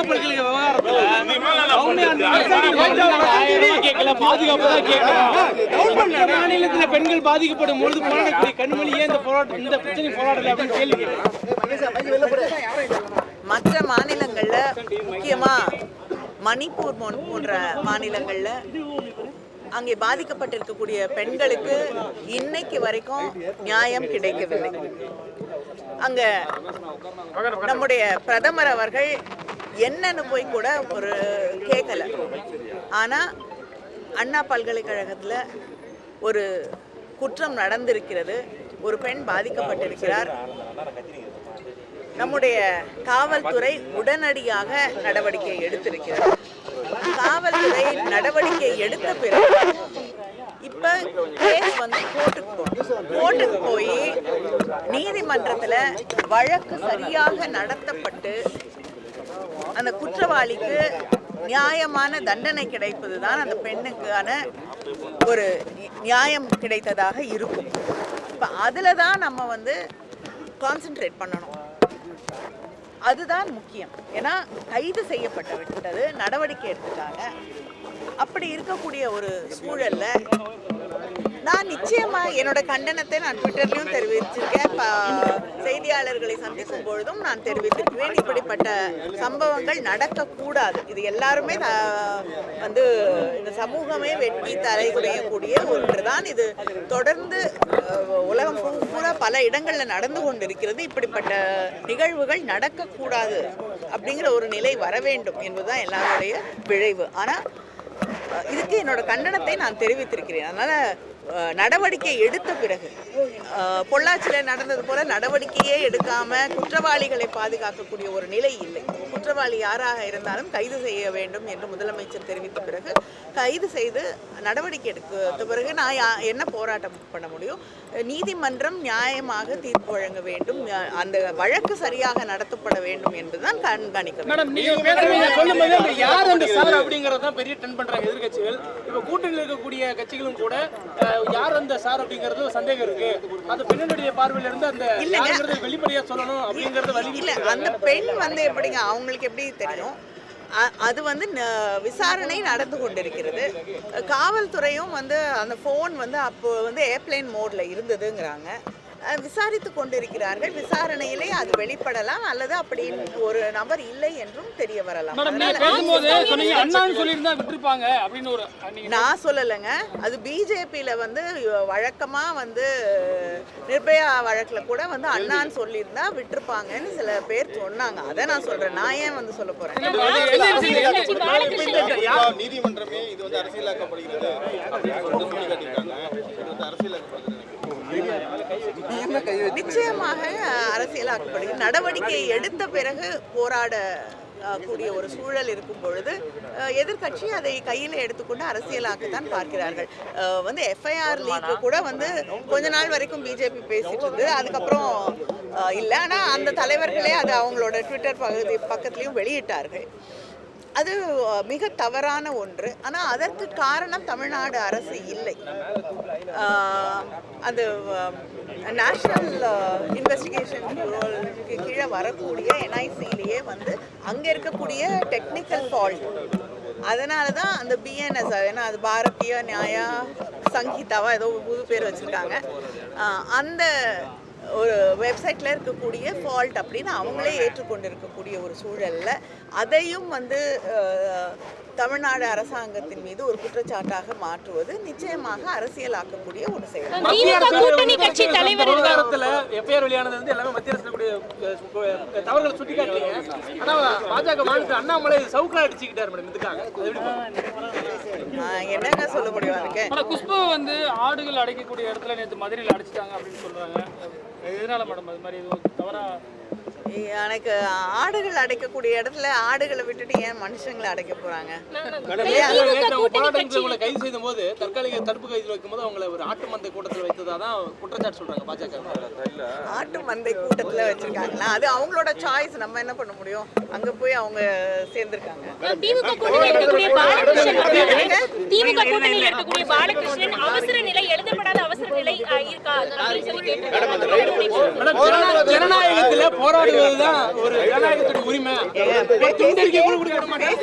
பல்கலைக்கழக விவகாரத்துல மாநிலத்துல பெண்கள் பாதிக்கப்படும் பொழுது போராடக்கூடிய கண்மொழி ஏன் இந்த பிரச்சனை போராடல அப்படின்னு கேள்வி கேட்கிறேன். மற்ற மாநிலங்கள்ல முக்கியமா மணிப்பூர் போன்ற மாநிலங்கள்ல அங்கே பாதிக்கப்பட்டிருக்கக்கூடிய பெண்களுக்கு இன்னைக்கு வரைக்கும் நியாயம் கிடைக்கவில்லை. அங்க நம்முடைய பிரதமர் அவர்கள் என்னன்னு போய் கூட ஒரு கேட்கல. ஆனா அண்ணா பல்கலைக்கழகத்துல ஒரு குற்றம் நடந்திருக்கிறது, ஒரு பெண் பாதிக்கப்பட்டிருக்கிறார். நம்முடைய காவல்துறை உடனடியாக நடவடிக்கை எடுத்திருக்கிறது. காவல்துறை நடவடிக்கை எடுத்த பிறகு இப்ப கேஸ் வந்து கோர்ட்டுக்கு போய் நீதிமன்றத்துல வழக்கு சரியாக நடத்தப்பட்டு அந்த குற்றவாளிக்கு நியாயமான தண்டனை கிடைப்பதுதான் அந்த பெண்ணுக்கான ஒரு நியாயம் கிடைத்ததாக இருக்கும். இப்ப அதுலதான் நம்ம வந்து கான்சென்ட்ரேட் பண்ணணும். அதுதான் முக்கியம். ஏன்னா கைது செய்யப்பட்டு விட்டது, நடவடிக்கை எடுத்துட்டாங்க. அப்படி இருக்கக்கூடிய ஒரு சூழல்ல நான் நிச்சயமா என்னோட கண்டனத்தை நான் ட்விட்டர்லயும் தெரிவிச்சிருக்கேன், செய்தியாளர்களை சந்திக்கும் பொழுதும் நான் தெரிவித்திருக்கிறேன். இப்படிப்பட்ட சம்பவங்கள் நடக்கக்கூடாது. இது எல்லாருமே வந்து இந்த சமூகமே வெட்டி தலைகுறையக்கூடிய ஒன்றுதான். இது தொடர்ந்து உலகம் பூரா பல இடங்கள்ல நடந்து கொண்டிருக்கிறது. இப்படிப்பட்ட நிகழ்வுகள் நடக்கக்கூடாது அப்படிங்கிற ஒரு நிலை வர வேண்டும் என்பதுதான் எல்லாருடைய விளைவு. ஆனா இதுக்கு என்னோட கண்டனத்தை நான் தெரிவித்திருக்கிறேன். அதனால நடவடிக்கை எடுத்த பிறகு பொள்ளாச்சியில் நடந்தது போல நடவடிக்கையே எடுக்காம குற்றவாளிகளை பாதுகாக்கக்கூடிய ஒரு நிலை இல்லை. குற்றவாளி யாராக இருந்தாலும் கைது செய்ய வேண்டும் என்று முதலமைச்சர் தெரிவித்த பிறகு கைது செய்து நடவடிக்கை எடுத்த பிறகு நான் என்ன போராட்டம் பண்ண முடியும்? நீதிமன்றம் நியாயமாக தீர்ப்பு வழங்க வேண்டும், அந்த வழக்கு சரியாக நடத்தப்பட வேண்டும் என்பதுதான் கண்காணிக்க. பெரிய ட்ரெண்ட் பண்றாங்க எதிர்கட்சிகள். இப்ப கூட்டணியில் இருக்கக்கூடிய கட்சிகளும் கூட யார் அந்த சார் அப்படிங்கிறது சந்தேகம் இருக்கு. அந்த பெண்ணுடைய பார்வையில இருந்து அந்த வெளிப்படையா சொல்லணும் அப்படிங்கறது வழி இல்ல. அந்த பெண் வந்து எப்படிங்க, அவங்களுக்கு எப்படி தெரியும்? அது வந்து விசாரணை நடந்து கொண்டிருக்கிறது. காவல்துறையும் வந்து அந்த போன் வந்து அப்போ வந்து ஏர்பிளைன் மோட்ல இருந்ததுங்கிறாங்க. விசாரித்து கொண்டிருக்கிறார்கள். விசாரணையிலே அது வெளிப்படலாம், அல்லது அப்படி ஒரு நபர் இல்லை என்றும் தெரிய வரலாம். நான் சொல்லலைங்க, அது பிஜேபியில வந்து வழக்கமா வந்து நிர்பயா வழக்குல கூட வந்து அண்ணான்னு சொல்லியிருந்தா விட்டுருப்பாங்கன்னு சில பேர் சொன்னாங்க. அதை நான் சொல்றேன். நான் ஏன் வந்து சொல்ல போறேன்? நீதிமன்றமே இது வந்து அரசியலாக்கப்படுகிறது. நிச்சயமாக அரசியலாக்கப்படுகிறது. நடவடிக்கை எடுத்த பிறகு போராட கூடிய ஒரு சூழல் இருக்கும் பொழுது எதிர்கட்சி அதை கையில் எடுத்துக்கொண்டு அரசியலாக்கத்தான் பார்க்கிறார்கள். வந்து எஃப்ஐஆர் லீக் கூட வந்து கொஞ்ச நாள் வரைக்கும் பிஜேபி பேசிட்டு இருந்தது, அதுக்கப்புறம் இல்லை. ஆனால் அந்த தலைவர்களே அது அவங்களோட ட்விட்டர் பக்கத்துலையும் வெளியிட்டார்கள். அது மிக தவறான ஒன்று. ஆனால் அதற்கு காரணம் தமிழ்நாடு அரசு இல்லை. அது நேஷனல் இன்வெஸ்டிகேஷன் பியூரோக்கு கீழே வரக்கூடிய என்ஐசிலேயே வந்து அங்கே இருக்கக்கூடிய டெக்னிக்கல் ஃபால்ட். அதனால தான் அந்த பிஎன்எஸ், ஏன்னா அது பாரதிய நியாயா சங்கீதாவா ஏதோ புது பேர் வச்சுருக்காங்க, அந்த ஒரு வெப்சைட்டில் இருக்கக்கூடிய ஃபால்ட் அப்படின்னு அவங்களே ஏற்றுக்கொண்டு இருக்கக்கூடிய ஒரு சூழலில் அதையும் வந்து தமிழ்நாடு அரசாங்கத்தின் மீது ஒரு குற்றச்சாட்டாக மாற்றுவது நிச்சயமாக அரசியலாக்கக்கூடிய ஒரு செயல். என்னங்க சொல்ல முடியும் அதுக்கு? குஷ்பு வந்து ஆடுகள் அடைக்கக்கூடிய இடத்துல நேற்று மதுரையில் அடிச்சிட்டாங்க அப்படின்னு சொல்றாங்க. எதனால மேடம் அது மாதிரி தவறா? எனக்கு ஆடுகள் அடைக்கக்கூடிய இடத்துல ஆடுகளை விட்டுட்டு ஏன் மனுஷங்களை அடைக்க போறாங்க? கைது செய்த போது தற்காலிக தடுப்பு கைதில் வைக்கும் போது அவங்களை ஒரு ஆட்டு மந்தை கூட்டத்தில் வைத்ததான் குற்றச்சாட்டு சொல்றாங்க பாஜக. ஆட்டு மந்தை கூட்டத்துல வச்சிருக்காங்களா? அது அவங்களோட சாய்ஸ், நம்ம என்ன பண்ண முடியும்? அங்க போய் அவங்க சேர்ந்திருக்காங்க. அவசர நிலை எழுதப்படாத அவசர நிலை இருக்கா அப்படின்னு சொல்லி கேட்டிருக்கீங்க. ஜனநாயகத்துல போராடுவதுதான் ஒரு ஜனநாயகத்துடைய உரிமை. துண்டறிக்கை கூட கொடுக்க மாட்டாங்க.